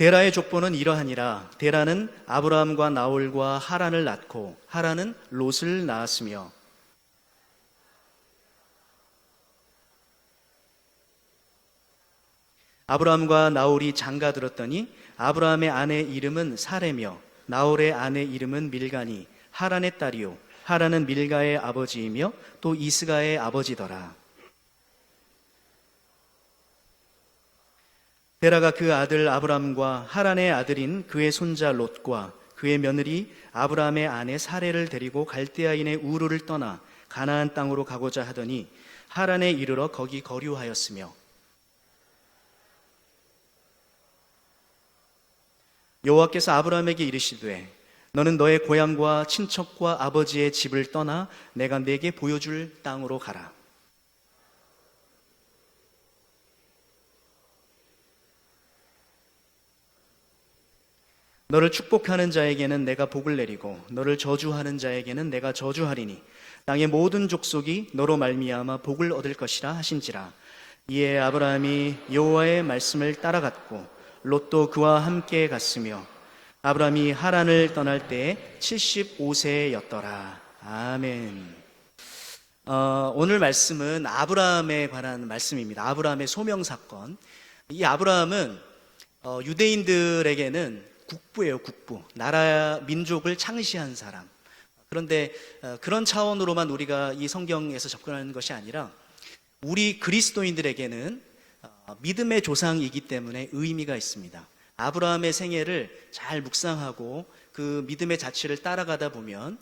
데라의 족보는 이러하니라. 데라는 아브라함과 나홀과 하란을 낳고 하란은 롯을 낳았으며, 아브라함과 나홀이 장가들었더니 아브라함의 아내 이름은 사레며 나홀의 아내 이름은 밀가니 하란의 딸이요 하란은 밀가의 아버지이며 또 이스가의 아버지더라. 데라가 그 아들 아브람과 하란의 아들인 그의 손자 롯과 그의 며느리 아브람의 아내 사레를 데리고 갈대아인의 우르를 떠나 가나안 땅으로 가고자 하더니 하란에 이르러 거기 거류하였으며, 여호와께서 아브람에게 이르시되 너는 너의 고향과 친척과 아버지의 집을 떠나 내가 네게 보여줄 땅으로 가라. 너를 축복하는 자에게는 내가 복을 내리고 너를 저주하는 자에게는 내가 저주하리니 땅의 모든 족속이 너로 말미암아 복을 얻을 것이라 하신지라. 이에 아브라함이 여호와의 말씀을 따라갔고 롯도 그와 함께 갔으며 아브라함이 하란을 떠날 때에 75세였더라. 아멘. 오늘 말씀은 아브라함에 관한 말씀입니다. 아브라함의 소명 사건. 이 아브라함은 유대인들에게는 국부예요, 국부. 나라, 민족을 창시한 사람. 그런데 그런 차원으로만 우리가 이 성경에서 접근하는 것이 아니라 우리 그리스도인들에게는 믿음의 조상이기 때문에 의미가 있습니다. 아브라함의 생애를 잘 묵상하고 그 믿음의 자취를 따라가다 보면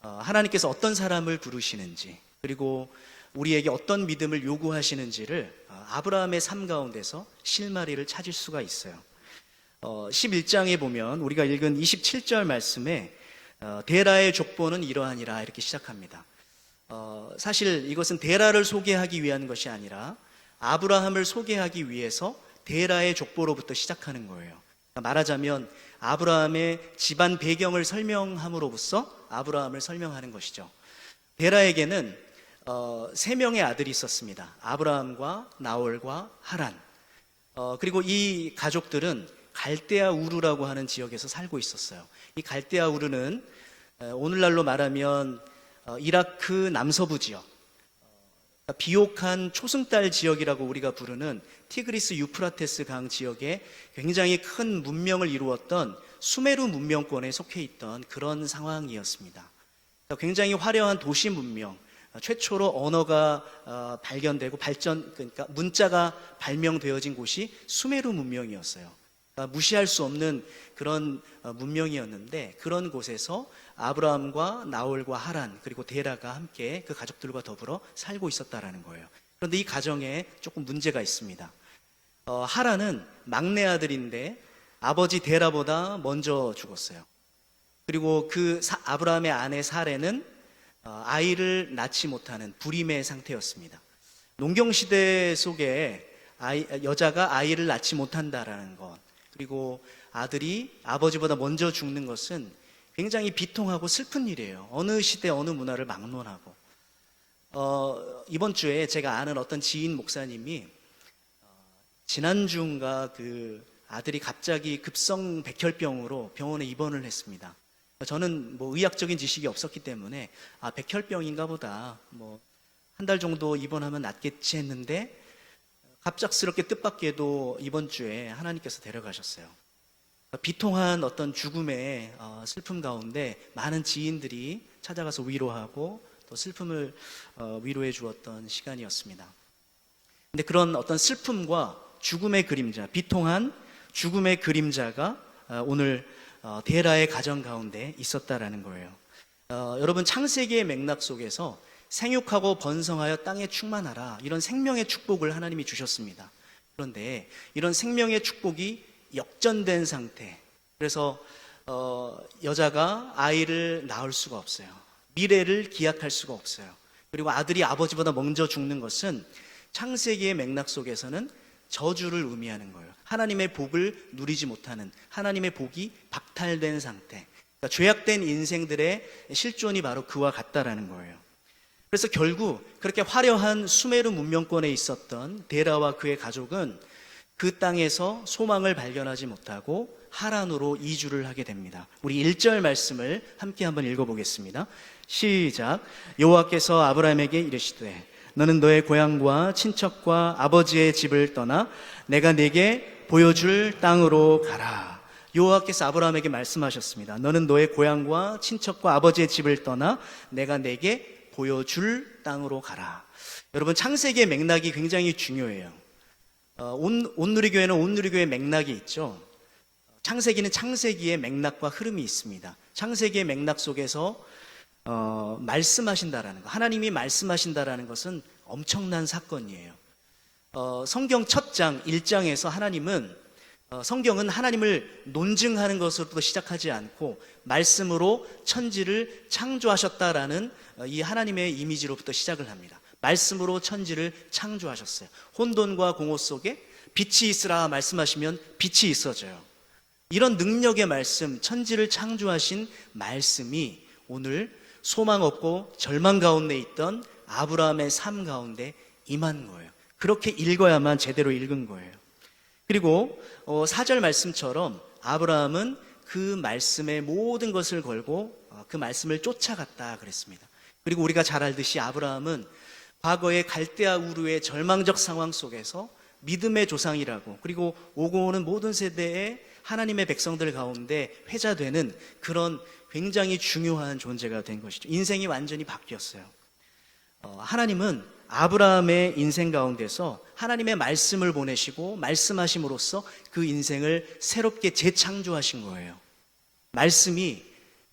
하나님께서 어떤 사람을 부르시는지, 그리고 우리에게 어떤 믿음을 요구하시는지를 아브라함의 삶 가운데서 실마리를 찾을 수가 있어요. 11장에 보면 우리가 읽은 27절 말씀에 데라의 족보는 이러하니라 이렇게 시작합니다. 사실 이것은 데라를 소개하기 위한 것이 아니라 아브라함을 소개하기 위해서 데라의 족보로부터 시작하는 거예요. 말하자면 아브라함의 집안 배경을 설명함으로써 아브라함을 설명하는 것이죠. 데라에게는 3명의 아들이 있었습니다. 아브라함과 나홀과 하란. 그리고 이 가족들은 갈대아 우르라고 하는 지역에서 살고 있었어요. 이 갈대아 우르는 오늘날로 말하면 이라크 남서부 지역, 비옥한 초승달 지역이라고 우리가 부르는 티그리스 유프라테스 강 지역에 굉장히 큰 문명을 이루었던 수메르 문명권에 속해 있던 그런 상황이었습니다. 굉장히 화려한 도시 문명, 최초로 언어가 발견되고 그러니까 문자가 발명되어진 곳이 수메르 문명이었어요. 무시할 수 없는 그런 문명이었는데, 그런 곳에서 아브라함과 나홀과 하란 그리고 데라가 함께 그 가족들과 더불어 살고 있었다라는 거예요. 그런데 이 가정에 조금 문제가 있습니다. 하란은 막내 아들인데 아버지 데라보다 먼저 죽었어요. 그리고 그 아브라함의 아내 사레는 아이를 낳지 못하는 불임의 상태였습니다. 농경시대 속에 여자가 아이를 낳지 못한다라는 것, 그리고 아들이 아버지보다 먼저 죽는 것은 굉장히 비통하고 슬픈 일이에요. 어느 시대 어느 문화를 막론하고. 이번 주에 제가 아는 어떤 지인 목사님이 지난주인가 그 아들이 갑자기 급성 백혈병으로 병원에 입원을 했습니다. 저는 뭐 의학적인 지식이 없었기 때문에 백혈병인가 보다, 뭐 한 달 정도 입원하면 낫겠지 했는데 갑작스럽게 뜻밖에도 이번 주에 하나님께서 데려가셨어요. 비통한 어떤 죽음의 슬픔 가운데 많은 지인들이 찾아가서 위로하고 또 슬픔을 위로해 주었던 시간이었습니다. 근데 그런 어떤 슬픔과 죽음의 그림자, 비통한 죽음의 그림자가 오늘 데라의 가정 가운데 있었다라는 거예요. 여러분, 창세기의 맥락 속에서 생육하고 번성하여 땅에 충만하라, 이런 생명의 축복을 하나님이 주셨습니다. 그런데 이런 생명의 축복이 역전된 상태, 그래서 여자가 아이를 낳을 수가 없어요. 미래를 기약할 수가 없어요. 그리고 아들이 아버지보다 먼저 죽는 것은 창세기의 맥락 속에서는 저주를 의미하는 거예요. 하나님의 복을 누리지 못하는, 하나님의 복이 박탈된 상태, 그러니까 죄악된 인생들의 실존이 바로 그와 같다라는 거예요. 그래서 결국 그렇게 화려한 수메르 문명권에 있었던 데라와 그의 가족은 그 땅에서 소망을 발견하지 못하고 하란으로 이주를 하게 됩니다. 우리 1절 말씀을 함께 한번 읽어보겠습니다. 시작. 여호와께서 아브라함에게 이르시되 너는 너의 고향과 친척과 아버지의 집을 떠나 내가 네게 보여줄 땅으로 가라. 여호와께서 아브라함에게 말씀하셨습니다. 너는 너의 고향과 친척과 아버지의 집을 떠나 내가 네게 보여줄 땅으로 가라. 여러분, 창세기의 맥락이 굉장히 중요해요. 온누리교회는 온누리교회의 맥락이 있죠. 창세기는 창세기의 맥락과 흐름이 있습니다. 창세기의 맥락 속에서 말씀하신다라는 것, 하나님이 말씀하신다라는 것은 엄청난 사건이에요. 성경 첫 장 1장에서 성경은 하나님을 논증하는 것으로부터 시작하지 않고 말씀으로 천지를 창조하셨다라는 이 하나님의 이미지로부터 시작을 합니다. 말씀으로 천지를 창조하셨어요. 혼돈과 공허 속에 빛이 있으라 말씀하시면 빛이 있어져요. 이런 능력의 말씀, 천지를 창조하신 말씀이 오늘 소망 없고 절망 가운데 있던 아브라함의 삶 가운데 임한 거예요. 그렇게 읽어야만 제대로 읽은 거예요. 그리고 4절 말씀처럼 아브라함은 그 말씀의 모든 것을 걸고 그 말씀을 쫓아갔다 그랬습니다. 그리고 우리가 잘 알듯이 아브라함은 과거의 갈대아 우르의 절망적 상황 속에서 믿음의 조상이라고, 그리고 오고 오는 모든 세대의 하나님의 백성들 가운데 회자되는 그런 굉장히 중요한 존재가 된 것이죠. 인생이 완전히 바뀌었어요. 하나님은 아브라함의 인생 가운데서 하나님의 말씀을 보내시고 말씀하심으로써 그 인생을 새롭게 재창조하신 거예요. 말씀이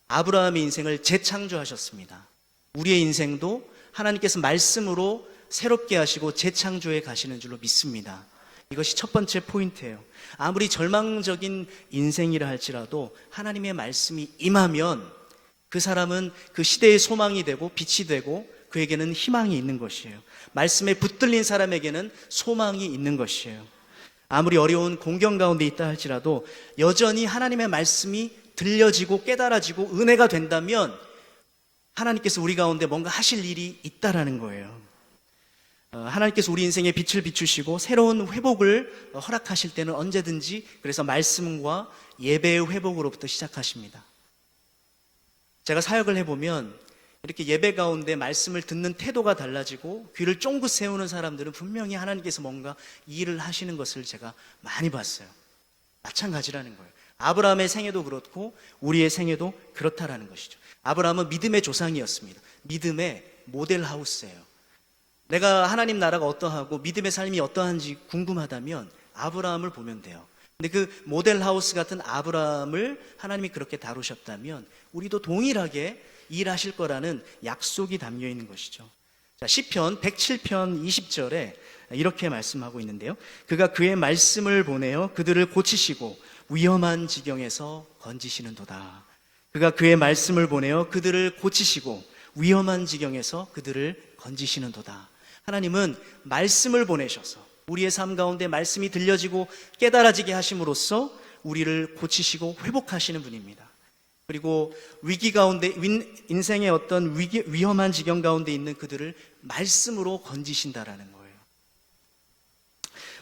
아브라함의 인생을 재창조하셨습니다. 우리의 인생도 하나님께서 말씀으로 새롭게 하시고 재창조해 가시는 줄로 믿습니다. 이것이 첫 번째 포인트예요. 아무리 절망적인 인생이라 할지라도 하나님의 말씀이 임하면 그 사람은 그 시대의 소망이 되고 빛이 되고 그에게는 희망이 있는 것이에요. 말씀에 붙들린 사람에게는 소망이 있는 것이에요. 아무리 어려운 공경 가운데 있다 할지라도 여전히 하나님의 말씀이 들려지고 깨달아지고 은혜가 된다면 하나님께서 우리 가운데 뭔가 하실 일이 있다라는 거예요. 하나님께서 우리 인생에 빛을 비추시고 새로운 회복을 허락하실 때는 언제든지 그래서 말씀과 예배의 회복으로부터 시작하십니다. 제가 사역을 해보면 이렇게 예배 가운데 말씀을 듣는 태도가 달라지고 귀를 쫑긋 세우는 사람들은 분명히 하나님께서 뭔가 일을 하시는 것을 제가 많이 봤어요. 마찬가지라는 거예요. 아브라함의 생애도 그렇고 우리의 생애도 그렇다라는 것이죠. 아브라함은 믿음의 조상이었습니다. 믿음의 모델하우스예요. 내가 하나님 나라가 어떠하고 믿음의 삶이 어떠한지 궁금하다면 아브라함을 보면 돼요. 근데 그 모델하우스 같은 아브라함을 하나님이 그렇게 다루셨다면 우리도 동일하게 일하실 거라는 약속이 담겨 있는 것이죠. 자, 시편 107편 20절에 이렇게 말씀하고 있는데요. 그가 그의 말씀을 보내어 그들을 고치시고 위험한 지경에서 건지시는도다. 그가 그의 말씀을 보내어 그들을 고치시고 위험한 지경에서 그들을 건지시는도다. 하나님은 말씀을 보내셔서 우리의 삶 가운데 말씀이 들려지고 깨달아지게 하심으로써 우리를 고치시고 회복하시는 분입니다. 그리고 위기 가운데 인생의 어떤 위험한 지경 가운데 있는 그들을 말씀으로 건지신다라는 거예요.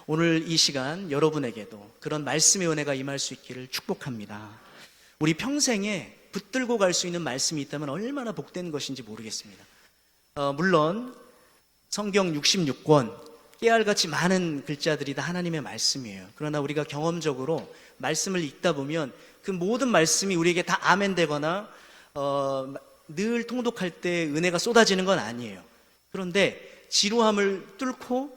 오늘 이 시간 여러분에게도 그런 말씀의 은혜가 임할 수 있기를 축복합니다. 우리 평생에 붙들고 갈 수 있는 말씀이 있다면 얼마나 복된 것인지 모르겠습니다. 물론 성경 66권 깨알같이 많은 글자들이 다 하나님의 말씀이에요. 그러나 우리가 경험적으로 말씀을 읽다 보면 그 모든 말씀이 우리에게 다 아멘 되거나 늘 통독할 때 은혜가 쏟아지는 건 아니에요. 그런데 지루함을 뚫고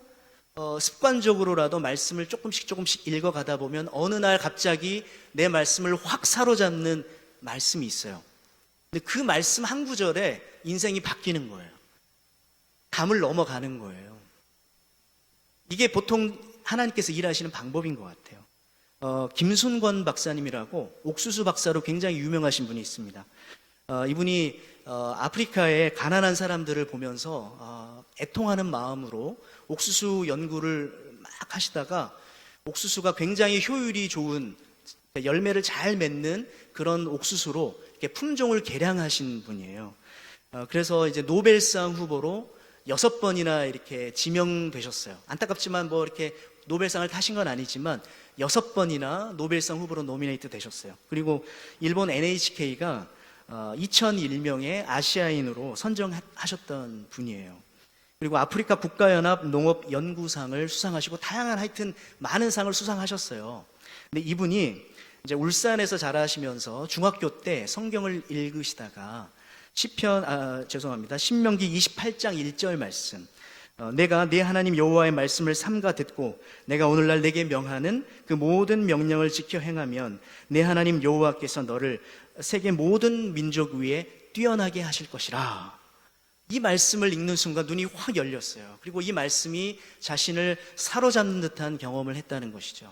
습관적으로라도 말씀을 조금씩 읽어가다 보면 어느 날 갑자기 내 말씀을 확 사로잡는 말씀이 있어요. 근데 그 말씀 한 구절에 인생이 바뀌는 거예요. 담을 넘어가는 거예요. 이게 보통 하나님께서 일하시는 방법인 것 같아요. 김순권 박사님이라고 옥수수 박사로 굉장히 유명하신 분이 있습니다. 이분이 아프리카의 가난한 사람들을 보면서 애통하는 마음으로 옥수수 연구를 막 하시다가 옥수수가 굉장히 효율이 좋은 열매를 잘 맺는 그런 옥수수로 이렇게 품종을 개량하신 분이에요. 그래서 이제 노벨상 후보로 6번이나 이렇게 지명되셨어요. 안타깝지만 뭐 이렇게 노벨상을 타신 건 아니지만 6번이나 노벨상 후보로 노미네이트 되셨어요. 그리고 일본 NHK가 2001명의 아시아인으로 선정하셨던 분이에요. 그리고 아프리카 국가연합 농업연구상을 수상하시고 다양한 하여튼 많은 상을 수상하셨어요. 근데 이분이 이제 울산에서 자라시면서 중학교 때 성경을 읽으시다가 신명기 28장 1절 말씀, 내가 내 하나님 여호와의 말씀을 삼가 듣고 내가 오늘날 내게 명하는 그 모든 명령을 지켜 행하면 내 하나님 여호와께서 너를 세계 모든 민족 위에 뛰어나게 하실 것이라. 이 말씀을 읽는 순간 눈이 확 열렸어요. 그리고 이 말씀이 자신을 사로잡는 듯한 경험을 했다는 것이죠.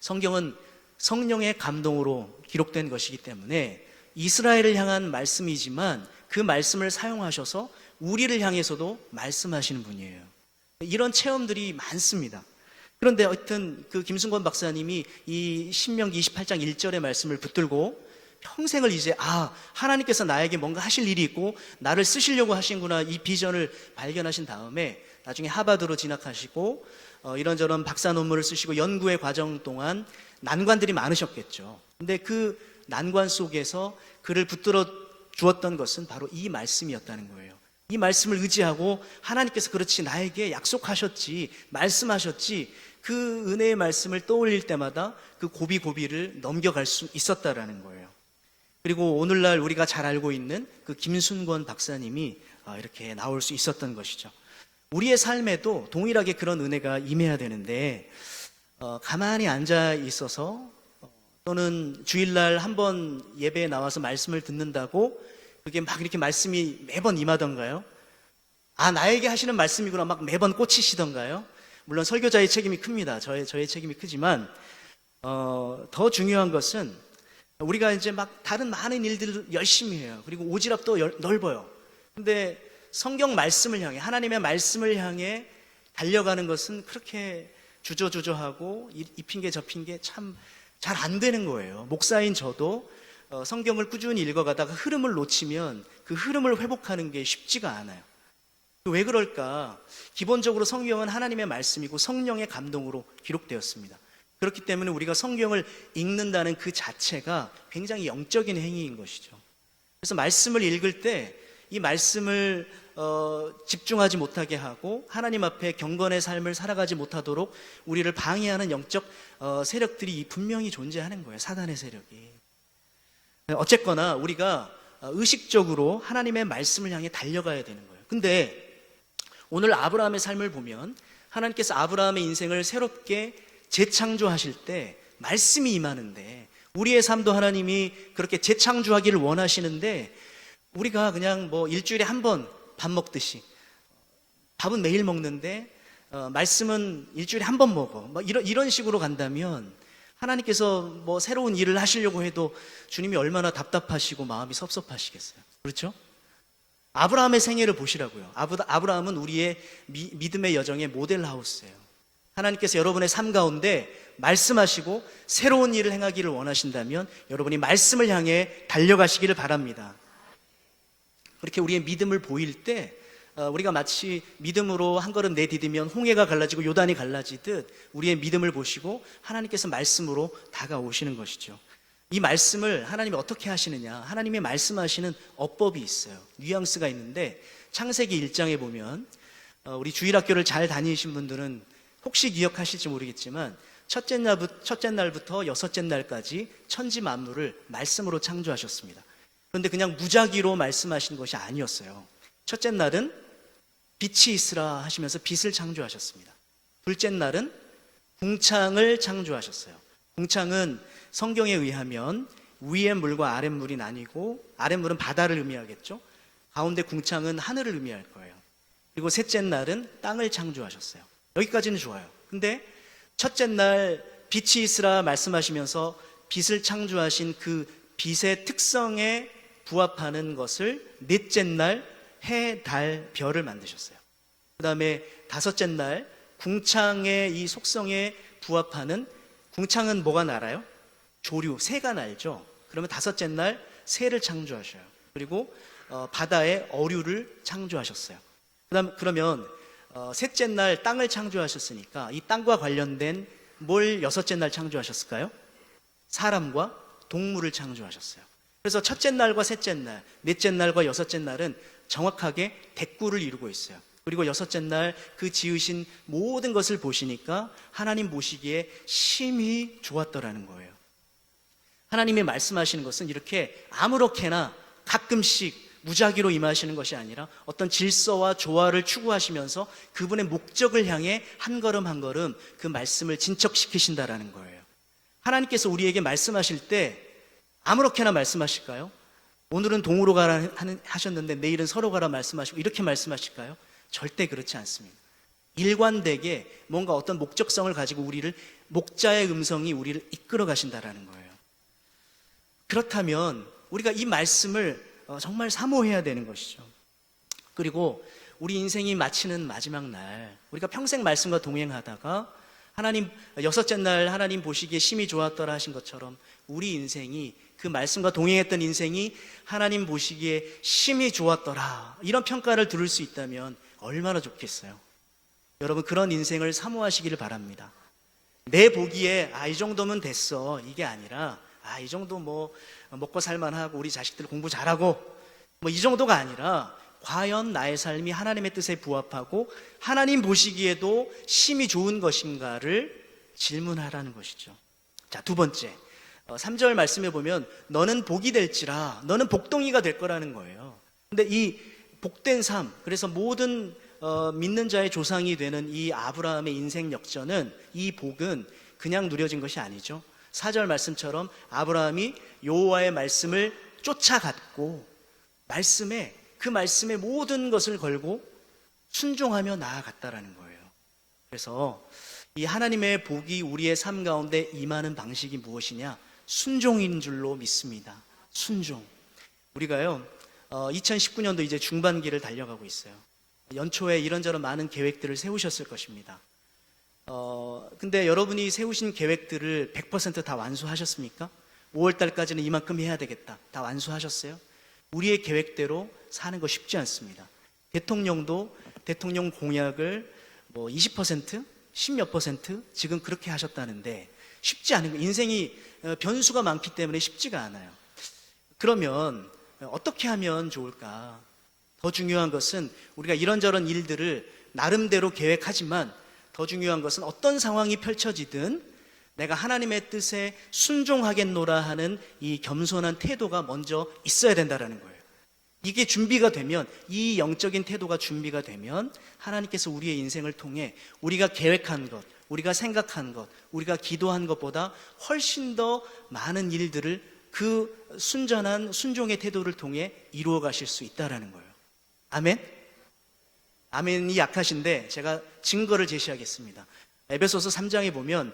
성경은 성령의 감동으로 기록된 것이기 때문에 이스라엘을 향한 말씀이지만 그 말씀을 사용하셔서 우리를 향해서도 말씀하시는 분이에요. 이런 체험들이 많습니다. 그런데 하여튼 그 김순권 박사님이 이 신명기 28장 1절의 말씀을 붙들고 평생을 이제 하나님께서 나에게 뭔가 하실 일이 있고 나를 쓰시려고 하신구나, 이 비전을 발견하신 다음에 나중에 하버드로 진학하시고 이런저런 박사 논문을 쓰시고 연구의 과정 동안 난관들이 많으셨겠죠. 근데 그 난관 속에서 그를 붙들어 주었던 것은 바로 이 말씀이었다는 거예요. 이 말씀을 의지하고 하나님께서 그렇지 나에게 약속하셨지, 말씀하셨지, 그 은혜의 말씀을 떠올릴 때마다 그 고비고비를 넘겨갈 수 있었다라는 거예요. 그리고 오늘날 우리가 잘 알고 있는 그 김순권 박사님이 이렇게 나올 수 있었던 것이죠. 우리의 삶에도 동일하게 그런 은혜가 임해야 되는데 가만히 앉아 있어서 또는 주일날 한번 예배에 나와서 말씀을 듣는다고 그게 막 이렇게 말씀이 매번 임하던가요? 나에게 하시는 말씀이구나 막 매번 꽂히시던가요? 물론 설교자의 책임이 큽니다. 저의 책임이 크지만 더 중요한 것은 우리가 이제 막 다른 많은 일들을 열심히 해요. 그리고 오지랖도 넓어요. 근데 성경 말씀을 향해, 하나님의 말씀을 향해 달려가는 것은 그렇게 주저주저하고 이 핑계 저 핑계 참 잘 안 되는 거예요. 목사인 저도 성경을 꾸준히 읽어가다가 흐름을 놓치면 그 흐름을 회복하는 게 쉽지가 않아요. 왜 그럴까? 기본적으로 성경은 하나님의 말씀이고 성령의 감동으로 기록되었습니다. 그렇기 때문에 우리가 성경을 읽는다는 그 자체가 굉장히 영적인 행위인 것이죠. 그래서 말씀을 읽을 때 이 말씀을 집중하지 못하게 하고 하나님 앞에 경건의 삶을 살아가지 못하도록 우리를 방해하는 영적 세력들이 분명히 존재하는 거예요. 사단의 세력이. 어쨌거나 우리가 의식적으로 하나님의 말씀을 향해 달려가야 되는 거예요. 근데 오늘 아브라함의 삶을 보면 하나님께서 아브라함의 인생을 새롭게 재창조하실 때 말씀이 임하는데, 우리의 삶도 하나님이 그렇게 재창조하기를 원하시는데 우리가 그냥 뭐 일주일에 한 번 밥 먹듯이, 밥은 매일 먹는데 말씀은 일주일에 한 번 먹어, 뭐 이런 식으로 간다면 하나님께서 뭐 새로운 일을 하시려고 해도 주님이 얼마나 답답하시고 마음이 섭섭하시겠어요. 그렇죠? 아브라함의 생애를 보시라고요. 아브라함은 우리의 믿음의 여정의 모델 하우스예요. 하나님께서 여러분의 삶 가운데 말씀하시고 새로운 일을 행하기를 원하신다면 여러분이 말씀을 향해 달려가시기를 바랍니다. 그렇게 우리의 믿음을 보일 때 우리가 마치 믿음으로 한 걸음 내디디면 홍해가 갈라지고 요단이 갈라지듯 우리의 믿음을 보시고 하나님께서 말씀으로 다가오시는 것이죠. 이 말씀을 하나님이 어떻게 하시느냐, 하나님의 말씀하시는 어법이 있어요. 뉘앙스가 있는데 창세기 1장에 보면 우리 주일학교를 잘 다니신 분들은 혹시 기억하실지 모르겠지만 첫째 날부터 여섯째 날까지 천지 만물을 말씀으로 창조하셨습니다. 그런데 그냥 무작위로 말씀하신 것이 아니었어요. 첫째 날은 빛이 있으라 하시면서 빛을 창조하셨습니다. 둘째 날은 궁창을 창조하셨어요. 궁창은 성경에 의하면 위의 물과 아랫물이 나뉘고, 아랫물은 바다를 의미하겠죠. 가운데 궁창은 하늘을 의미할 거예요. 그리고 셋째 날은 땅을 창조하셨어요. 여기까지는 좋아요. 근데 첫째 날 빛이 있으라 말씀하시면서 빛을 창조하신 그 빛의 특성에 부합하는 것을 넷째 날 해, 달, 별을 만드셨어요. 그 다음에 다섯째 날 궁창의 이 속성에 부합하는, 궁창은 뭐가 날아요? 조류, 새가 날죠. 그러면 다섯째 날 새를 창조하셔요. 그리고 바다에 어류를 창조하셨어요. 그러면 셋째 날 땅을 창조하셨으니까 이 땅과 관련된 뭘 여섯째 날 창조하셨을까요? 사람과 동물을 창조하셨어요. 그래서 첫째 날과 셋째 날, 넷째 날과 여섯째 날은 정확하게 대꾸를 이루고 있어요. 그리고 여섯째 날 그 지으신 모든 것을 보시니까 하나님 보시기에 심히 좋았더라는 거예요. 하나님이 말씀하시는 것은 이렇게 아무렇게나 가끔씩 무작위로 임하시는 것이 아니라 어떤 질서와 조화를 추구하시면서 그분의 목적을 향해 한 걸음 한 걸음 그 말씀을 진척시키신다라는 거예요. 하나님께서 우리에게 말씀하실 때 아무렇게나 말씀하실까요? 오늘은 동으로 가라 하셨는데 내일은 서로 가라 말씀하시고 이렇게 말씀하실까요? 절대 그렇지 않습니다. 일관되게 뭔가 어떤 목적성을 가지고 목자의 음성이 우리를 이끌어 가신다라는 거예요. 그렇다면 우리가 이 말씀을 정말 사모해야 되는 것이죠. 그리고 우리 인생이 마치는 마지막 날, 우리가 평생 말씀과 동행하다가 하나님 여섯째 날 하나님 보시기에 심히 좋았더라 하신 것처럼 우리 인생이 그 말씀과 동행했던 인생이 하나님 보시기에 심히 좋았더라 이런 평가를 들을 수 있다면 얼마나 좋겠어요. 여러분 그런 인생을 사모하시기를 바랍니다. 내 보기에 이 정도면 됐어 이게 아니라 이 정도 뭐 먹고 살만하고 우리 자식들 공부 잘하고 뭐 이 정도가 아니라 과연 나의 삶이 하나님의 뜻에 부합하고 하나님 보시기에도 심히 좋은 것인가를 질문하라는 것이죠. 자, 두 번째 3절 말씀에 보면 너는 복이 될지라 너는 복덩이가 될 거라는 거예요. 근데 이 복된 삶, 그래서 모든 믿는 자의 조상이 되는 이 아브라함의 인생 역전은 이 복은 그냥 누려진 것이 아니죠. 4절 말씀처럼 아브라함이 여호와의 말씀을 쫓아갔고 그 말씀에 모든 것을 걸고 순종하며 나아갔다라는 거예요. 그래서 이 하나님의 복이 우리의 삶 가운데 임하는 방식이 무엇이냐? 순종인 줄로 믿습니다. 순종. 우리가요 2019년도 이제 중반기를 달려가고 있어요. 연초에 이런저런 많은 계획들을 세우셨을 것입니다. 근데 여러분이 세우신 계획들을 100% 다 완수하셨습니까? 5월 달까지는 이만큼 해야 되겠다. 다 완수하셨어요? 우리의 계획대로 사는 거 쉽지 않습니다. 대통령도 대통령 공약을 20%, 10몇 %, 지금 그렇게 하셨다는데 쉽지 않은 거예요. 인생이 변수가 많기 때문에 쉽지가 않아요. 그러면 어떻게 하면 좋을까? 더 중요한 것은 우리가 이런저런 일들을 나름대로 계획하지만 더 중요한 것은 어떤 상황이 펼쳐지든 내가 하나님의 뜻에 순종하겠노라 하는 이 겸손한 태도가 먼저 있어야 된다는 거예요. 이게 준비가 되면, 이 영적인 태도가 준비가 되면 하나님께서 우리의 인생을 통해 우리가 계획한 것, 우리가 생각한 것, 우리가 기도한 것보다 훨씬 더 많은 일들을 그 순전한 순종의 태도를 통해 이루어 가실 수 있다는 거예요. 아멘? 아멘이 약하신데 제가 증거를 제시하겠습니다. 에베소서 3장에 보면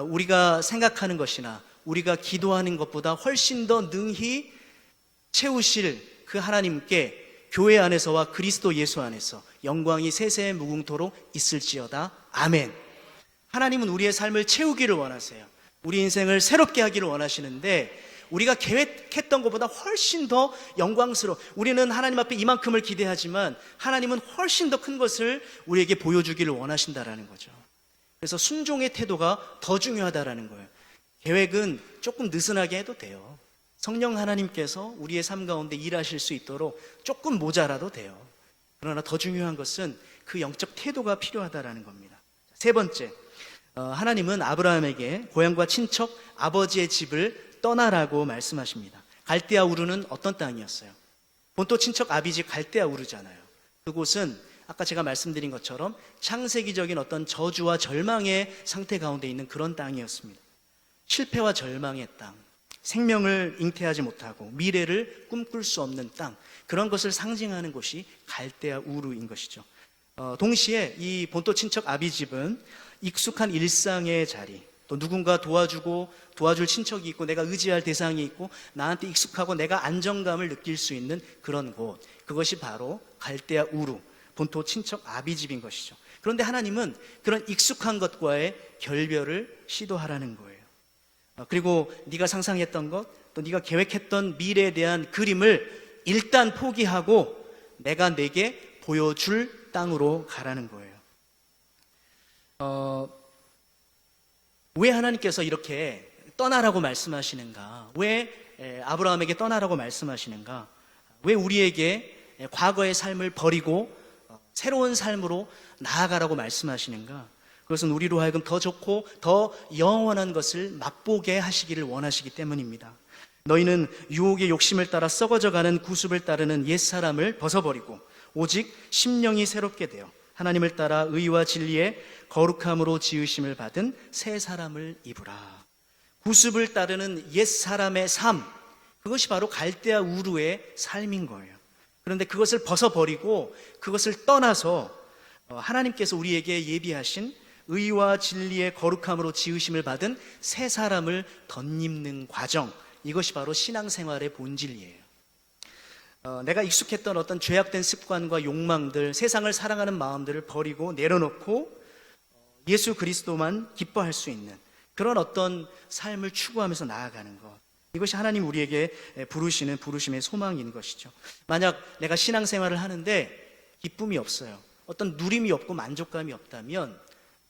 우리가 생각하는 것이나 우리가 기도하는 것보다 훨씬 더 능히 채우실 그 하나님께 교회 안에서와 그리스도 예수 안에서 영광이 세세 무궁토록 있을지어다. 아멘. 하나님은 우리의 삶을 채우기를 원하세요. 우리 인생을 새롭게 하기를 원하시는데 우리가 계획했던 것보다 훨씬 더 영광스러워. 우리는 하나님 앞에 이만큼을 기대하지만 하나님은 훨씬 더 큰 것을 우리에게 보여주기를 원하신다라는 거죠. 그래서 순종의 태도가 더 중요하다라는 거예요. 계획은 조금 느슨하게 해도 돼요. 성령 하나님께서 우리의 삶 가운데 일하실 수 있도록 조금 모자라도 돼요. 그러나 더 중요한 것은 그 영적 태도가 필요하다라는 겁니다. 세 번째, 하나님은 아브라함에게 고향과 친척, 아버지의 집을 떠나라고 말씀하십니다. 갈대아 우르는 어떤 땅이었어요? 본토 친척 아비집 갈대아 우르잖아요. 그곳은 아까 제가 말씀드린 것처럼 창세기적인 어떤 저주와 절망의 상태 가운데 있는 그런 땅이었습니다. 실패와 절망의 땅, 생명을 잉태하지 못하고 미래를 꿈꿀 수 없는 땅, 그런 것을 상징하는 곳이 갈대아 우르인 것이죠. 동시에 이 본토 친척 아비집은 익숙한 일상의 자리, 또 누군가 도와줄 친척이 있고 내가 의지할 대상이 있고 나한테 익숙하고 내가 안정감을 느낄 수 있는 그런 곳, 그것이 바로 갈대아 우르, 본토 친척 아비집인 것이죠. 그런데 하나님은 그런 익숙한 것과의 결별을 시도하라는 거예요. 그리고 네가 상상했던 것, 또 네가 계획했던 미래에 대한 그림을 일단 포기하고 내가 내게 보여줄 땅으로 가라는 거예요. 왜 하나님께서 이렇게 떠나라고 말씀하시는가? 왜 아브라함에게 떠나라고 말씀하시는가? 왜 우리에게 과거의 삶을 버리고 새로운 삶으로 나아가라고 말씀하시는가? 그것은 우리로 하여금 더 좋고 더 영원한 것을 맛보게 하시기를 원하시기 때문입니다. 너희는 유혹의 욕심을 따라 썩어져가는 구습을 따르는 옛사람을 벗어버리고 오직 심령이 새롭게 되어 하나님을 따라 의와 진리의 거룩함으로 지으심을 받은 새 사람을 입으라. 구습을 따르는 옛사람의 삶, 그것이 바로 갈대아 우르의 삶인 거예요. 그런데 그것을 벗어버리고 그것을 떠나서 하나님께서 우리에게 예비하신 의와 진리의 거룩함으로 지으심을 받은 새 사람을 덧입는 과정, 이것이 바로 신앙생활의 본질이에요. 내가 익숙했던 어떤 죄악된 습관과 욕망들, 세상을 사랑하는 마음들을 버리고 내려놓고 예수 그리스도만 기뻐할 수 있는 그런 어떤 삶을 추구하면서 나아가는 것, 이것이 하나님 우리에게 부르시는 부르심의 소망인 것이죠. 만약 내가 신앙생활을 하는데 기쁨이 없어요, 어떤 누림이 없고 만족감이 없다면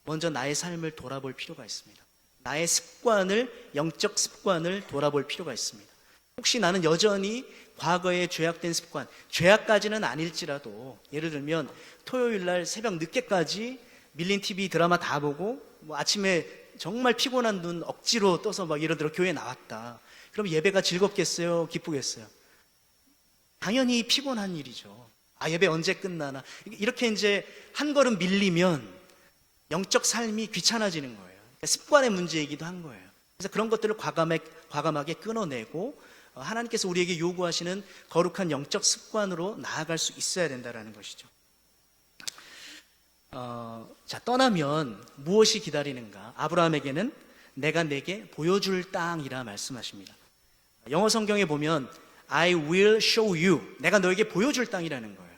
먼저 나의 삶을 돌아볼 필요가 있습니다. 나의 습관을, 영적 습관을 돌아볼 필요가 있습니다. 혹시 나는 여전히 과거의 죄악된 습관, 죄악까지는 아닐지라도 예를 들면 토요일 날 새벽 늦게까지 밀린 TV 드라마 다 보고 아침에 정말 피곤한 눈 억지로 떠서 예를 들어 교회에 나왔다. 그럼 예배가 즐겁겠어요? 기쁘겠어요? 당연히 피곤한 일이죠. 예배 언제 끝나나. 이렇게 이제 한 걸음 밀리면 영적 삶이 귀찮아지는 거예요. 그러니까 습관의 문제이기도 한 거예요. 그래서 그런 것들을 과감하게 끊어내고 하나님께서 우리에게 요구하시는 거룩한 영적 습관으로 나아갈 수 있어야 된다는 것이죠. 떠나면 무엇이 기다리는가? 아브라함에게는 내가 내게 보여줄 땅이라 말씀하십니다. 영어 성경에 보면 I will show you, 내가 너에게 보여줄 땅이라는 거예요.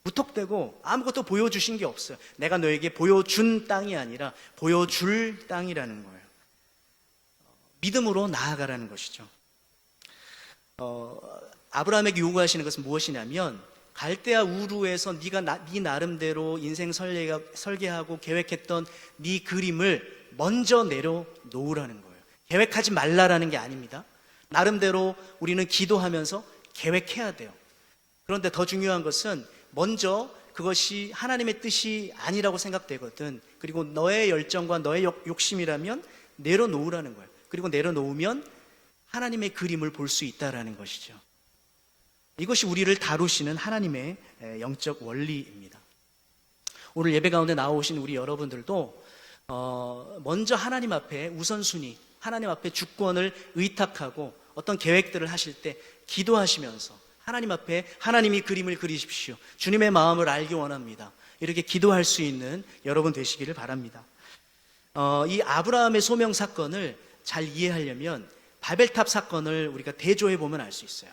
무턱대고 아무것도 보여주신 게 없어요. 내가 너에게 보여준 땅이 아니라 보여줄 땅이라는 거예요. 믿음으로 나아가라는 것이죠. 아브라함에게 요구하시는 것은 무엇이냐면 갈대아 우르에서 네가 네 나름대로 인생 설계하고 계획했던 네 그림을 먼저 내려놓으라는 거예요. 계획하지 말라라는 게 아닙니다. 나름대로 우리는 기도하면서 계획해야 돼요. 그런데 더 중요한 것은 먼저 그것이 하나님의 뜻이 아니라고 생각되거든. 그리고 너의 열정과 너의 욕심이라면 내려놓으라는 거예요. 그리고 내려놓으면 하나님의 그림을 볼 수 있다라는 것이죠. 이것이 우리를 다루시는 하나님의 영적 원리입니다. 오늘 예배 가운데 나오신 우리 여러분들도 먼저 하나님 앞에 우선순위, 하나님 앞에 주권을 의탁하고 어떤 계획들을 하실 때 기도하시면서 하나님 앞에 하나님이 그림을 그리십시오, 주님의 마음을 알기 원합니다, 이렇게 기도할 수 있는 여러분 되시기를 바랍니다. 이 아브라함의 소명 사건을 잘 이해하려면 바벨탑 사건을 우리가 대조해 보면 알 수 있어요.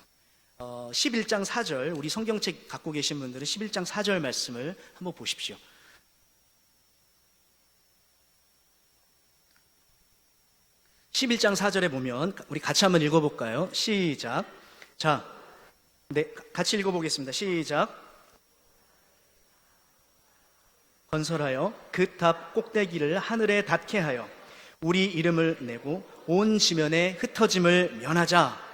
11장 4절, 우리 성경책 갖고 계신 분들은 11장 4절 말씀을 한번 보십시오. (11장 4절에) 보면 우리 같이 한번 읽어볼까요? 시작. 자, 네, 같이 읽어보겠습니다. 시작. 건설하여 그 탑 꼭대기를 하늘에 닿게 하여 우리 이름을 내고 온 지면에 흩어짐을 면하자.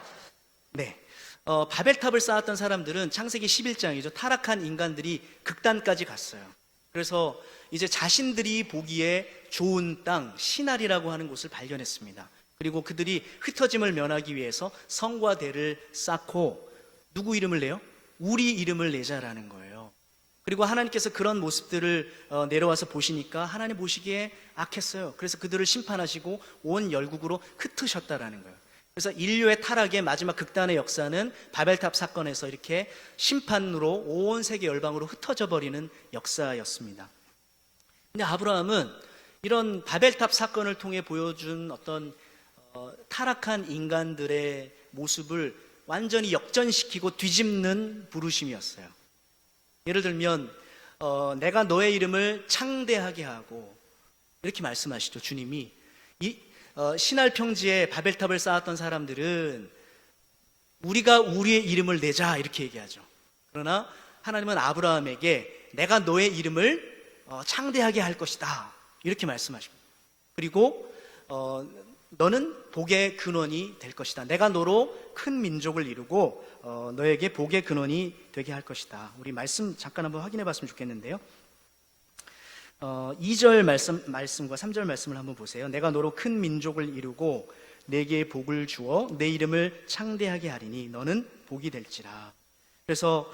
네, 바벨탑을 쌓았던 사람들은 창세기 11장이죠. 타락한 인간들이 극단까지 갔어요. 그래서 이제 자신들이 보기에 좋은 땅, 시날이라고 하는 곳을 발견했습니다. 그리고 그들이 흩어짐을 면하기 위해서 성과 대를 쌓고 누구 이름을 내요? 우리 이름을 내자라는 거예요. 그리고 하나님께서 그런 모습들을 내려와서 보시니까 하나님 보시기에 악했어요. 그래서 그들을 심판하시고 온 열국으로 흩으셨다라는 거예요. 그래서 인류의 타락의 마지막 극단의 역사는 바벨탑 사건에서 이렇게 심판으로 온 세계 열방으로 흩어져 버리는 역사였습니다. 근데 아브라함은 이런 바벨탑 사건을 통해 보여준 어떤 타락한 인간들의 모습을 완전히 역전시키고 뒤집는 부르심이었어요. 예를 들면 내가 너의 이름을 창대하게 하고, 이렇게 말씀하시죠. 주님이 이 신할 평지에 바벨탑을 쌓았던 사람들은 우리가 우리의 이름을 내자 이렇게 얘기하죠. 그러나 하나님은 아브라함에게 내가 너의 이름을 창대하게 할 것이다 이렇게 말씀하십니다. 그리고 너는 복의 근원이 될 것이다. 내가 너로 큰 민족을 이루고 너에게 복의 근원이 되게 할 것이다. 우리 말씀 잠깐 한번 확인해 봤으면 좋겠는데요. 2절 말씀과 3절 말씀을 한번 보세요. 내가 너로 큰 민족을 이루고 내게 복을 주어 내 이름을 창대하게 하리니 너는 복이 될지라. 그래서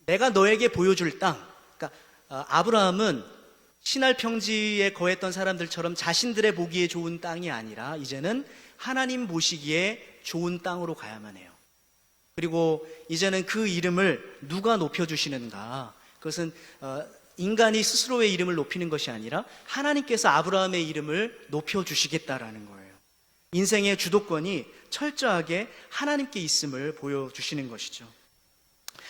내가 너에게 보여줄 땅, 그러니까 아브라함은 신할 평지에 거했던 사람들처럼 자신들의 보기에 좋은 땅이 아니라 이제는 하나님 보시기에 좋은 땅으로 가야만 해요. 그리고 이제는 그 이름을 누가 높여주시는가? 그것은 인간이 스스로의 이름을 높이는 것이 아니라 하나님께서 아브라함의 이름을 높여주시겠다라는 거예요. 인생의 주도권이 철저하게 하나님께 있음을 보여주시는 것이죠.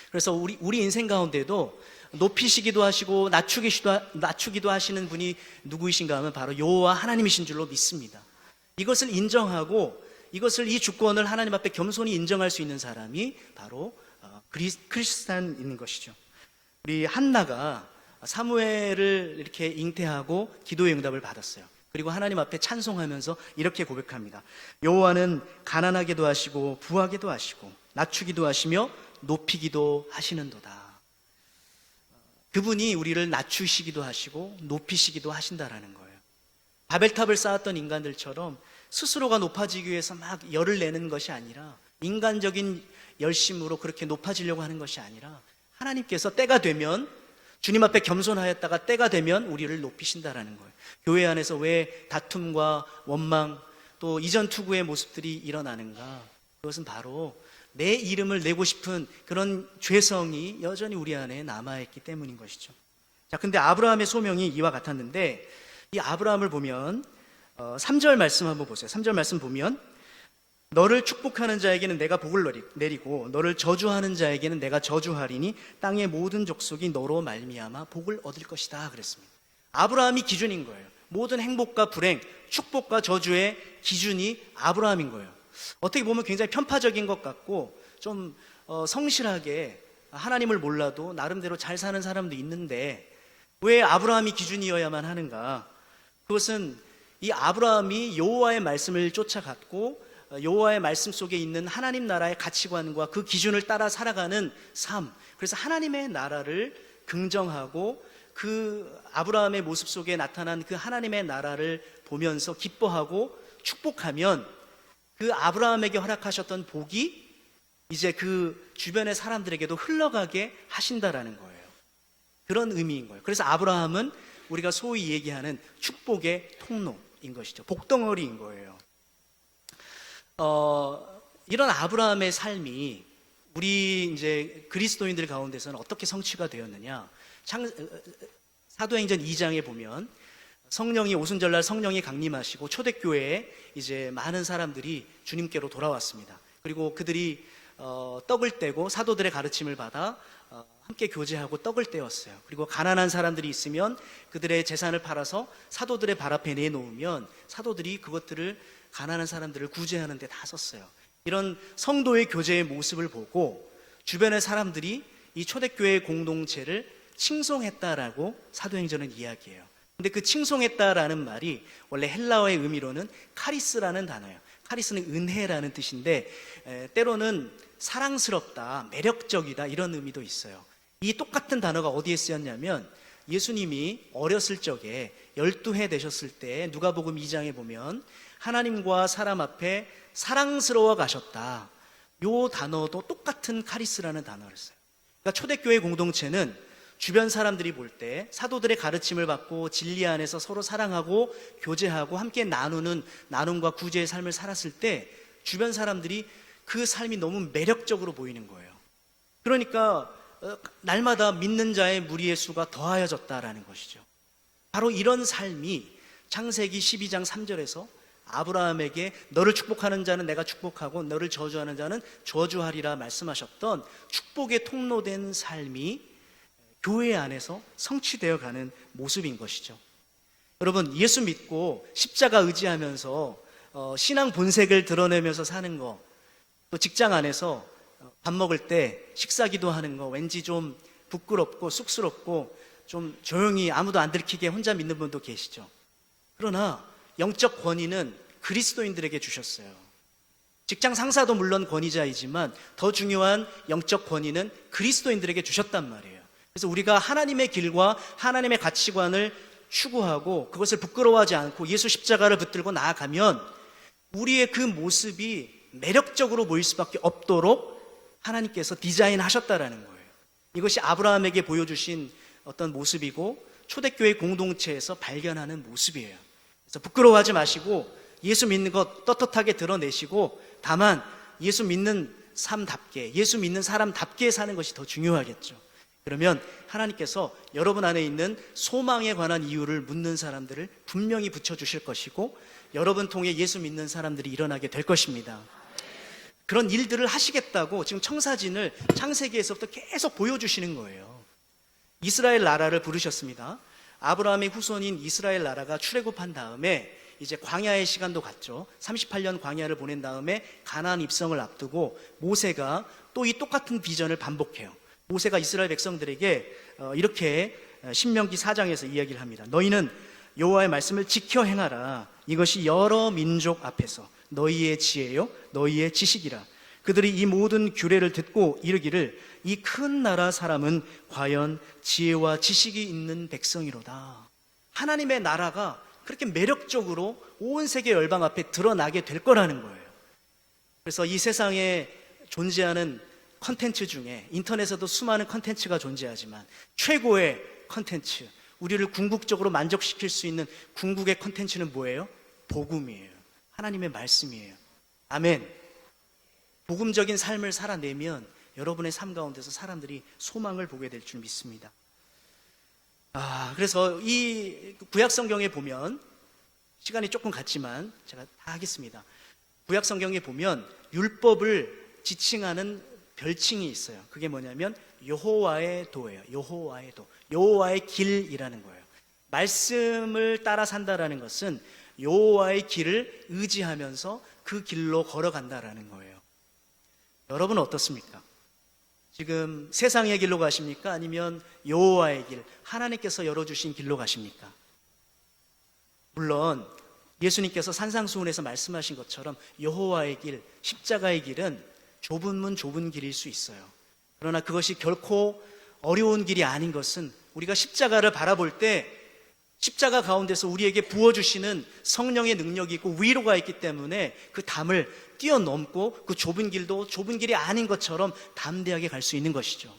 그래서 우리 인생 가운데도 높이시기도 하시고 낮추기도 하시는 분이 누구이신가 하면 바로 여호와 하나님이신 줄로 믿습니다. 이것을 인정하고 이 주권을 하나님 앞에 겸손히 인정할 수 있는 사람이 바로 크리스찬인 것이죠. 우리 한나가 사무엘을 이렇게 잉태하고 기도의 응답을 받았어요. 그리고 하나님 앞에 찬송하면서 이렇게 고백합니다. 여호와는 가난하게도 하시고 부하게도 하시고 낮추기도 하시며 높이기도 하시는도다. 그분이 우리를 낮추시기도 하시고 높이시기도 하신다라는 거예요. 바벨탑을 쌓았던 인간들처럼 스스로가 높아지기 위해서 막 열을 내는 것이 아니라 인간적인 열심으로 그렇게 높아지려고 하는 것이 아니라 하나님께서 때가 되면 주님 앞에 겸손하였다가 때가 되면 우리를 높이신다라는 거예요. 교회 안에서 왜 다툼과 원망 또 이전 투구의 모습들이 일어나는가? 그것은 바로 내 이름을 내고 싶은 그런 죄성이 여전히 우리 안에 남아있기 때문인 것이죠. 자, 근데 아브라함의 소명이 이와 같았는데 이 아브라함을 보면 3절 말씀 한번 보세요. 3절 말씀 보면 너를 축복하는 자에게는 내가 복을 내리고 너를 저주하는 자에게는 내가 저주하리니 땅의 모든 족속이 너로 말미암아 복을 얻을 것이다 그랬습니다. 아브라함이 기준인 거예요. 모든 행복과 불행, 축복과 저주의 기준이 아브라함인 거예요. 어떻게 보면 굉장히 편파적인 것 같고 좀 성실하게 하나님을 몰라도 나름대로 잘 사는 사람도 있는데 왜 아브라함이 기준이어야만 하는가? 그것은 이 아브라함이 여호와의 말씀을 쫓아갔고 여호와의 말씀 속에 있는 하나님 나라의 가치관과 그 기준을 따라 살아가는 삶, 그래서 하나님의 나라를 긍정하고 그 아브라함의 모습 속에 나타난 그 하나님의 나라를 보면서 기뻐하고 축복하면 그 아브라함에게 허락하셨던 복이 이제 그 주변의 사람들에게도 흘러가게 하신다라는 거예요. 그런 의미인 거예요. 그래서 아브라함은 우리가 소위 얘기하는 축복의 통로인 것이죠. 복덩어리인 거예요. 이런 아브라함의 삶이 우리 이제 그리스도인들 가운데서는 어떻게 성취가 되었느냐? 사도행전 2장에 보면 성령이 오순절날 성령이 강림하시고 초대교회에 이제 많은 사람들이 주님께로 돌아왔습니다. 그리고 그들이 떡을 떼고 사도들의 가르침을 받아 함께 교제하고 떡을 떼었어요. 그리고 가난한 사람들이 있으면 그들의 재산을 팔아서 사도들의 발 앞에 내놓으면 사도들이 그것들을 가난한 사람들을 구제하는 데 다 썼어요. 이런 성도의 교제의 모습을 보고 주변의 사람들이 이 초대교회의 공동체를 칭송했다라고 사도행전은 이야기해요. 근데 그 칭송했다라는 말이 원래 헬라어의 의미로는 카리스라는 단어예요. 카리스는 은혜라는 뜻인데 때로는 사랑스럽다, 매력적이다 이런 의미도 있어요. 이 똑같은 단어가 어디에 쓰였냐면 예수님이 어렸을 적에 12해 되셨을 때 누가복음 2장에 보면 하나님과 사람 앞에 사랑스러워 가셨다. 이 단어도 똑같은 카리스라는 단어를 써요. 그러니까 초대교회 공동체는 주변 사람들이 볼 때 사도들의 가르침을 받고 진리 안에서 서로 사랑하고 교제하고 함께 나눔과 구제의 삶을 살았을 때 주변 사람들이 그 삶이 너무 매력적으로 보이는 거예요. 그러니까 날마다 믿는 자의 무리의 수가 더하여졌다라는 것이죠. 바로 이런 삶이 창세기 12장 3절에서 아브라함에게 너를 축복하는 자는 내가 축복하고 너를 저주하는 자는 저주하리라 말씀하셨던 축복의 통로된 삶이 교회 안에서 성취되어 가는 모습인 것이죠. 여러분, 예수 믿고 십자가 의지하면서 신앙 본색을 드러내면서 사는 거, 또 직장 안에서 밥 먹을 때 식사 기도하는 거 왠지 좀 부끄럽고 쑥스럽고 좀 조용히 아무도 안 들키게 혼자 믿는 분도 계시죠. 그러나 영적 권위는 그리스도인들에게 주셨어요. 직장 상사도 물론 권위자이지만 더 중요한 영적 권위는 그리스도인들에게 주셨단 말이에요. 그래서 우리가 하나님의 길과 하나님의 가치관을 추구하고 그것을 부끄러워하지 않고 예수 십자가를 붙들고 나아가면 우리의 그 모습이 매력적으로 보일 수밖에 없도록 하나님께서 디자인하셨다라는 거예요. 이것이 아브라함에게 보여주신 어떤 모습이고 초대교회 공동체에서 발견하는 모습이에요. 그래서 부끄러워하지 마시고 예수 믿는 것 떳떳하게 드러내시고 다만 예수 믿는 삶답게, 예수 믿는 사람답게 사는 것이 더 중요하겠죠. 그러면 하나님께서 여러분 안에 있는 소망에 관한 이유를 묻는 사람들을 분명히 붙여주실 것이고 여러분 통해 예수 믿는 사람들이 일어나게 될 것입니다. 그런 일들을 하시겠다고 지금 청사진을 창세기에서부터 계속 보여주시는 거예요. 이스라엘 나라를 부르셨습니다. 아브라함의 후손인 이스라엘 나라가 출애굽한 다음에 이제 광야의 시간도 갔죠. 38년 광야를 보낸 다음에 가나안 입성을 앞두고 모세가 또 이 똑같은 비전을 반복해요. 모세가 이스라엘 백성들에게 이렇게 신명기 4장에서 이야기를 합니다. 너희는 여호와의 말씀을 지켜 행하라. 이것이 여러 민족 앞에서 너희의 지혜요 너희의 지식이라. 그들이 이 모든 규례를 듣고 이르기를 이 큰 나라 사람은 과연 지혜와 지식이 있는 백성이로다. 하나님의 나라가 그렇게 매력적으로 온 세계 열방 앞에 드러나게 될 거라는 거예요. 그래서 이 세상에 존재하는 컨텐츠 중에 인터넷에도 수많은 컨텐츠가 존재하지만 최고의 컨텐츠, 우리를 궁극적으로 만족시킬 수 있는 궁극의 컨텐츠는 뭐예요? 복음이에요. 하나님의 말씀이에요. 아멘. 복음적인 삶을 살아내면 여러분의 삶 가운데서 사람들이 소망을 보게 될 줄 믿습니다. 그래서 이 구약 성경에 보면 시간이 조금 갔지만 제가 다 하겠습니다. 구약 성경에 보면 율법을 지칭하는 별칭이 있어요. 그게 뭐냐면 여호와의 도예요. 여호와의 도, 여호와의 길이라는 거예요. 말씀을 따라 산다라는 것은 여호와의 길을 의지하면서 그 길로 걸어간다라는 거예요. 여러분은 어떻습니까? 지금 세상의 길로 가십니까? 아니면 여호와의 길, 하나님께서 열어주신 길로 가십니까? 물론 예수님께서 산상수훈에서 말씀하신 것처럼 여호와의 길, 십자가의 길은 좁은 문 좁은 길일 수 있어요. 그러나 그것이 결코 어려운 길이 아닌 것은 우리가 십자가를 바라볼 때 십자가 가운데서 우리에게 부어주시는 성령의 능력이 있고 위로가 있기 때문에 그 담을 뛰어넘고 그 좁은 길도 좁은 길이 아닌 것처럼 담대하게 갈 수 있는 것이죠.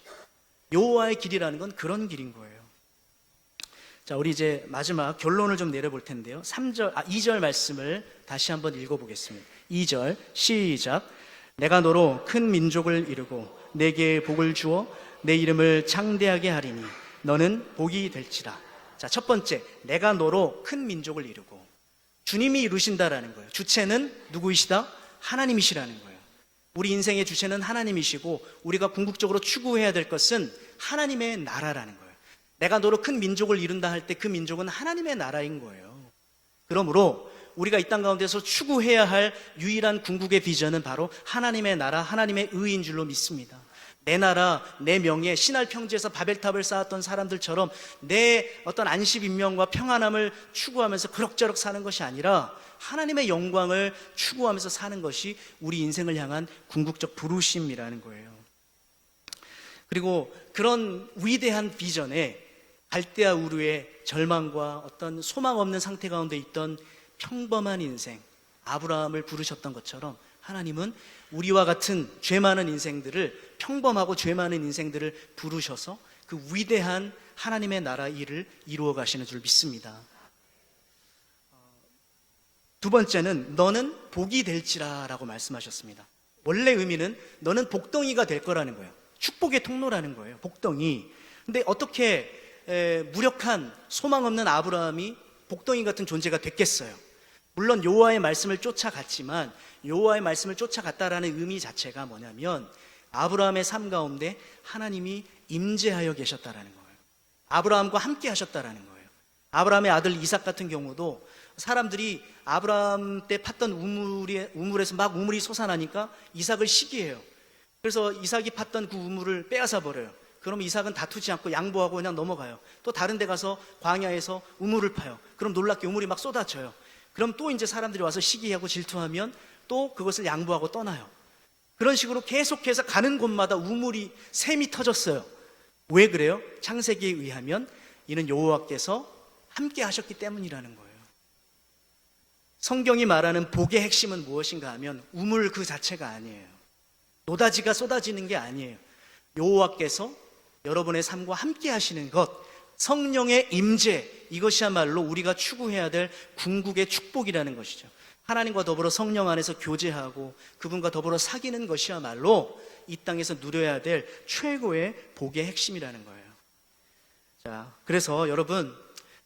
여호와의 길이라는 건 그런 길인 거예요. 자, 우리 이제 마지막 결론을 좀 내려볼 텐데요. 2절 말씀을 다시 한번 읽어보겠습니다. 2절 시작. 내가 너로 큰 민족을 이루고 내게 복을 주어 내 이름을 창대하게 하리니 너는 복이 될지라. 자, 첫 번째, 내가 너로 큰 민족을 이루고, 주님이 이루신다라는 거예요. 주체는 누구이시다? 하나님이시라는 거예요. 우리 인생의 주체는 하나님이시고 우리가 궁극적으로 추구해야 될 것은 하나님의 나라라는 거예요. 내가 너로 큰 민족을 이룬다 할 때 그 민족은 하나님의 나라인 거예요. 그러므로 우리가 이 땅 가운데서 추구해야 할 유일한 궁극의 비전은 바로 하나님의 나라, 하나님의 의인 줄로 믿습니다. 내 나라, 내 명예, 신할 평지에서 바벨탑을 쌓았던 사람들처럼 내 어떤 안식인명과 평안함을 추구하면서 그럭저럭 사는 것이 아니라 하나님의 영광을 추구하면서 사는 것이 우리 인생을 향한 궁극적 부르심이라는 거예요. 그리고 그런 위대한 비전에 갈대아 우르의 절망과 어떤 소망 없는 상태 가운데 있던 평범한 인생, 아브라함을 부르셨던 것처럼 하나님은 우리와 같은 죄 많은 인생들을, 평범하고 죄 많은 인생들을 부르셔서 그 위대한 하나님의 나라 일을 이루어 가시는 줄 믿습니다. 두 번째는 너는 복이 될지라 라고 말씀하셨습니다. 원래 의미는 너는 복덩이가 될 거라는 거예요. 축복의 통로라는 거예요. 복덩이. 근데 어떻게 무력한 소망 없는 아브라함이 복덩이 같은 존재가 됐겠어요? 물론 여호와의 말씀을 쫓아갔지만 여호와의 말씀을 쫓아갔다라는 의미 자체가 뭐냐면 아브라함의 삶 가운데 하나님이 임재하여 계셨다라는 거예요. 아브라함과 함께 하셨다라는 거예요. 아브라함의 아들 이삭 같은 경우도 사람들이 아브라함 때 팠던 우물에서 막 우물이 솟아나니까 이삭을 시기해요. 그래서 이삭이 팠던 그 우물을 빼앗아 버려요. 그럼 이삭은 다투지 않고 양보하고 그냥 넘어가요. 또 다른 데 가서 광야에서 우물을 파요. 그럼 놀랍게 우물이 막 쏟아져요. 그럼 또 이제 사람들이 와서 시기하고 질투하면 또 그것을 양보하고 떠나요. 그런 식으로 계속해서 가는 곳마다 우물이 샘이 터졌어요. 왜 그래요? 창세기에 의하면 이는 여호와께서 함께 하셨기 때문이라는 거예요. 성경이 말하는 복의 핵심은 무엇인가 하면 우물 그 자체가 아니에요. 노다지가 쏟아지는 게 아니에요. 여호와께서 여러분의 삶과 함께 하시는 것, 성령의 임재, 이것이야말로 우리가 추구해야 될 궁극의 축복이라는 것이죠. 하나님과 더불어 성령 안에서 교제하고 그분과 더불어 사귀는 것이야말로 이 땅에서 누려야 될 최고의 복의 핵심이라는 거예요. 자, 그래서 여러분,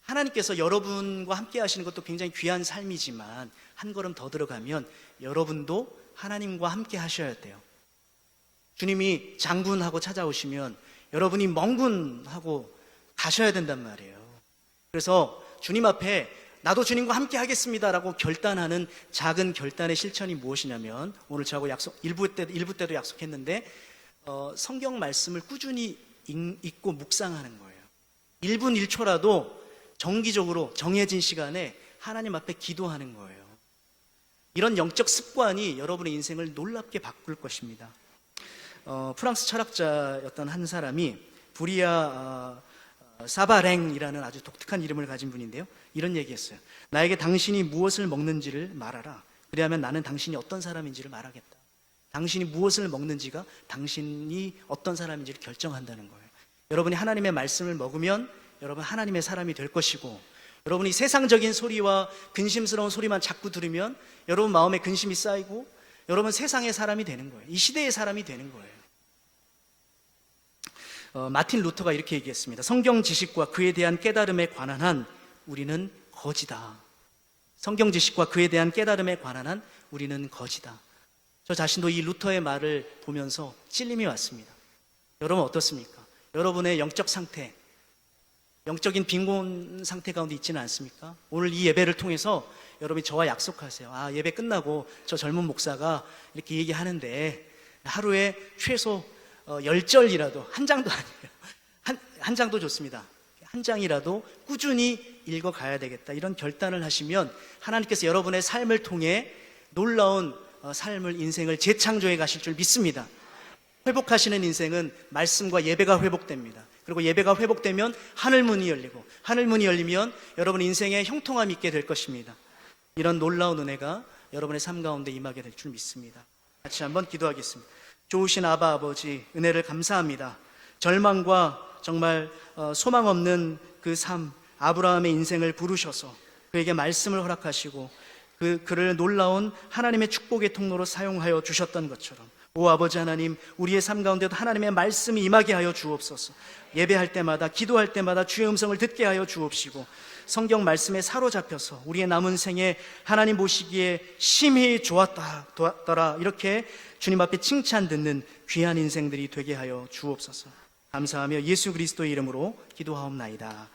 하나님께서 여러분과 함께 하시는 것도 굉장히 귀한 삶이지만 한 걸음 더 들어가면 여러분도 하나님과 함께 하셔야 돼요. 주님이 장군하고 찾아오시면 여러분이 멍군하고 가셔야 된단 말이에요. 그래서 주님 앞에 나도 주님과 함께 하겠습니다라고 결단하는 작은 결단의 실천이 무엇이냐면, 오늘 저하고 일부 때도 약속했는데 성경 말씀을 꾸준히 읽고 묵상하는 거예요. 1분 1초라도 정기적으로 정해진 시간에 하나님 앞에 기도하는 거예요. 이런 영적 습관이 여러분의 인생을 놀랍게 바꿀 것입니다. 프랑스 철학자였던 한 사람이 부리아 사바랭이라는 아주 독특한 이름을 가진 분인데요, 이런 얘기했어요. 나에게 당신이 무엇을 먹는지를 말하라. 그리하면 나는 당신이 어떤 사람인지를 말하겠다. 당신이 무엇을 먹는지가 당신이 어떤 사람인지를 결정한다는 거예요. 여러분이 하나님의 말씀을 먹으면 여러분 하나님의 사람이 될 것이고, 여러분이 세상적인 소리와 근심스러운 소리만 자꾸 들으면 여러분 마음에 근심이 쌓이고 여러분 세상의 사람이 되는 거예요. 이 시대의 사람이 되는 거예요. 마틴 루터가 이렇게 얘기했습니다. 성경 지식과 그에 대한 깨달음에 관한 한 우리는 거지다. 성경 지식과 그에 대한 깨달음에 관한 한 우리는 거지다. 저 자신도 이 루터의 말을 보면서 찔림이 왔습니다. 여러분 어떻습니까? 여러분의 영적 상태, 영적인 빈곤 상태 가운데 있지는 않습니까? 오늘 이 예배를 통해서 여러분이 저와 약속하세요. 예배 끝나고 저 젊은 목사가 이렇게 얘기하는데 하루에 최소 10절이라도, 한 장도 아니에요. 한 장도 좋습니다. 한 장이라도 꾸준히 읽어가야 되겠다. 이런 결단을 하시면 하나님께서 여러분의 삶을 통해 놀라운 인생을 재창조해 가실 줄 믿습니다. 회복하시는 인생은 말씀과 예배가 회복됩니다. 그리고 예배가 회복되면 하늘문이 열리고, 하늘문이 열리면 여러분 인생에 형통함이 있게 될 것입니다. 이런 놀라운 은혜가 여러분의 삶 가운데 임하게 될 줄 믿습니다. 같이 한번 기도하겠습니다. 좋으신 아바 아버지, 은혜를 감사합니다. 절망과 정말 소망 없는 그 삶, 아브라함의 인생을 부르셔서 그에게 말씀을 허락하시고 그를 놀라운 하나님의 축복의 통로로 사용하여 주셨던 것처럼, 오 아버지 하나님, 우리의 삶 가운데도 하나님의 말씀이 임하게 하여 주옵소서. 예배할 때마다, 기도할 때마다 주의 음성을 듣게 하여 주옵시고, 성경 말씀에 사로잡혀서 우리의 남은 생에 하나님 보시기에 심히 좋았더라 이렇게 주님 앞에 칭찬 듣는 귀한 인생들이 되게 하여 주옵소서. 감사하며 예수 그리스도의 이름으로 기도하옵나이다.